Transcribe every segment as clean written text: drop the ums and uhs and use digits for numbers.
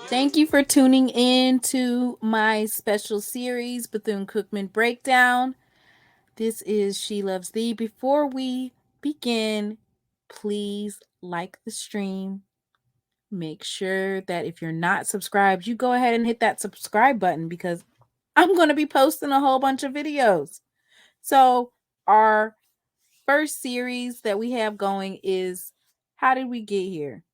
Thank you for tuning in to my special series, Bethune Cookman Breakdown. This is She Loves Thee. Before we begin, please like the stream. Make sure that if you're not subscribed, you go ahead and hit that subscribe button because I'm going to be posting a whole bunch of videos. So our first series that we have going is How Did We Get Here?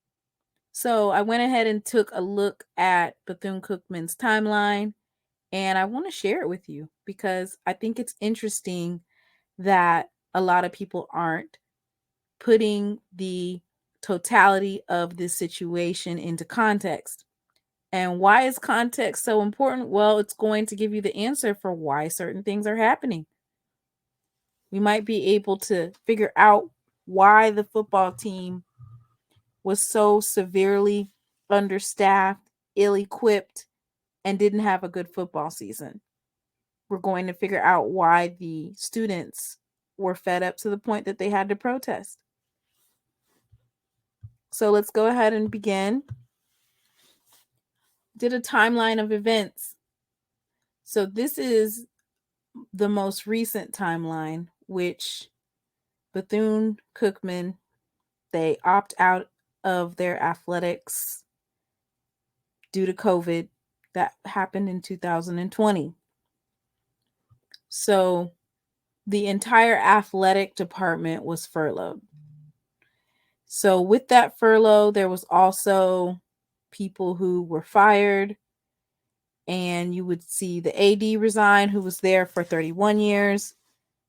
So I went ahead and took a look at Bethune Cookman's timeline, and I want to share it with you because I think it's interesting that a lot of people aren't putting the totality of this situation into context. And why is context so important? Well, it's going to give you the answer for why certain things are happening. We might be able to figure out why the football team was so severely understaffed, ill-equipped, and didn't have a good football season. We're going to figure out why the students were fed up to the point that they had to protest. So let's go ahead and begin. Did a timeline of events. So this is the most recent timeline, which Bethune Cookman, they opt out of their athletics due to COVID. That happened in 2020. So the entire athletic department was furloughed. So with that furlough, there was also people who were fired, and you would see the AD resign, who was there for 31 years.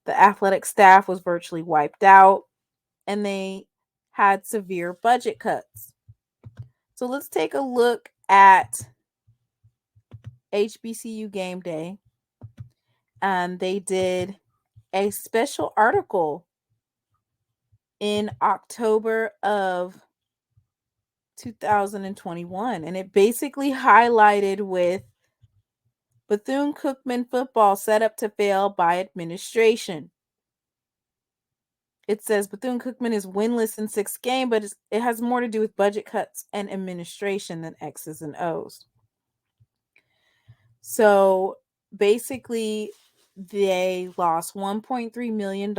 The athletic staff was virtually wiped out, and they had severe budget cuts. So let's take a look at HBCU Game Day. And they did a special article in October of 2021, and it basically highlighted with Bethune Cookman football set up to fail by administration. It says Bethune Cookman is winless in 6 games, but it has more to do with budget cuts and administration than X's and O's. So basically, they lost $1.3 million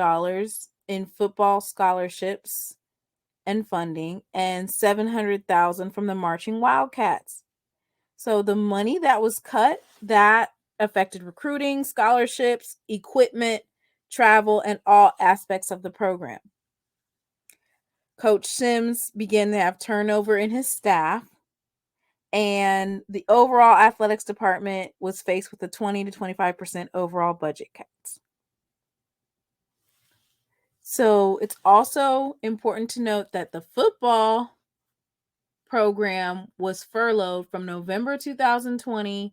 in football scholarships and funding, and $700,000 from the Marching Wildcats. So the money that was cut, that affected recruiting, scholarships, equipment, travel, and all aspects of the program. Coach Sims began to have turnover in his staff, and the overall athletics department was faced with a 20 to 25% overall budget cuts. So it's also important to note that the football program was furloughed from November 2020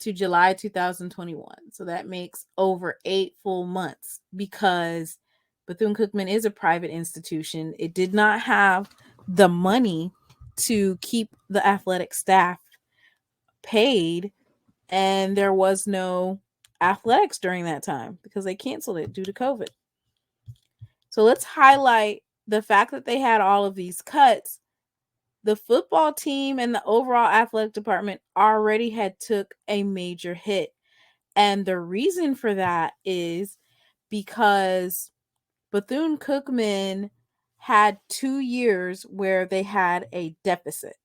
to July 2021. So that makes over 8 full months because Bethune Cookman is a private institution. It did not have the money to keep the athletic staff paid, and there was no athletics during that time because they canceled it due to COVID. So let's highlight the fact that they had all of these cuts. The football team and the overall athletic department already had took a major hit. And the reason for that is because Bethune Cookman had 2 years where they had a deficit.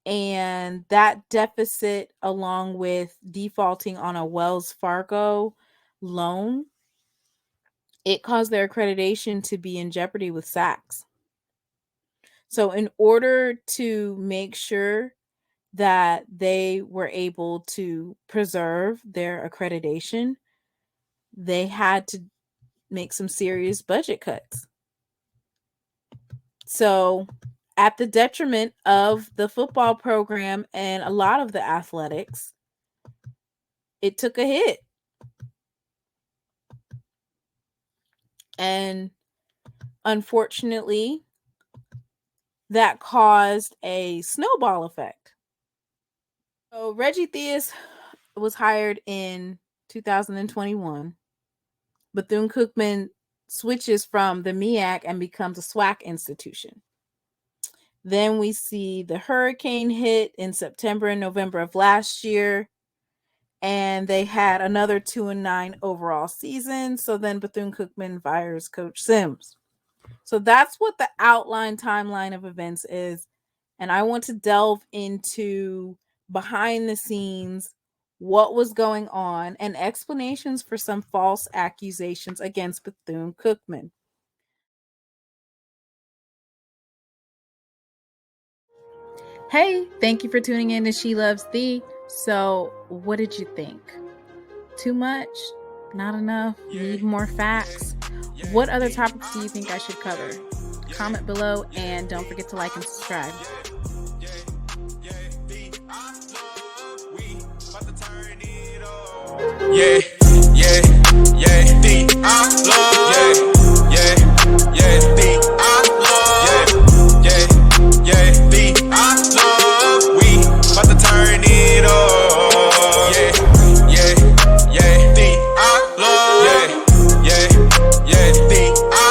And that deficit, along with defaulting on a Wells Fargo loan, it caused their accreditation to be in jeopardy with Saks. So in order to make sure that they were able to preserve their accreditation, they had to make some serious budget cuts. So at the detriment of the football program and a lot of the athletics, it took a hit. And unfortunately, that caused a snowball effect. So Reggie Theus was hired in 2021. Bethune Cookman switches from the MEAC and becomes a SWAC institution. Then we see the hurricane hit in September and November of last year. And they had another 2-9 overall season. So then Bethune Cookman fires Coach Sims. So that's what the outline timeline of events is. And I want to delve into behind the scenes, what was going on, and explanations for some false accusations against Bethune Cookman. Hey, thank you for tuning in to She Loves Thee. So, what did you think? Too much? Not enough? Need more facts? What other topics do you think I should cover? Comment below and don't forget to like and subscribe. Yeah.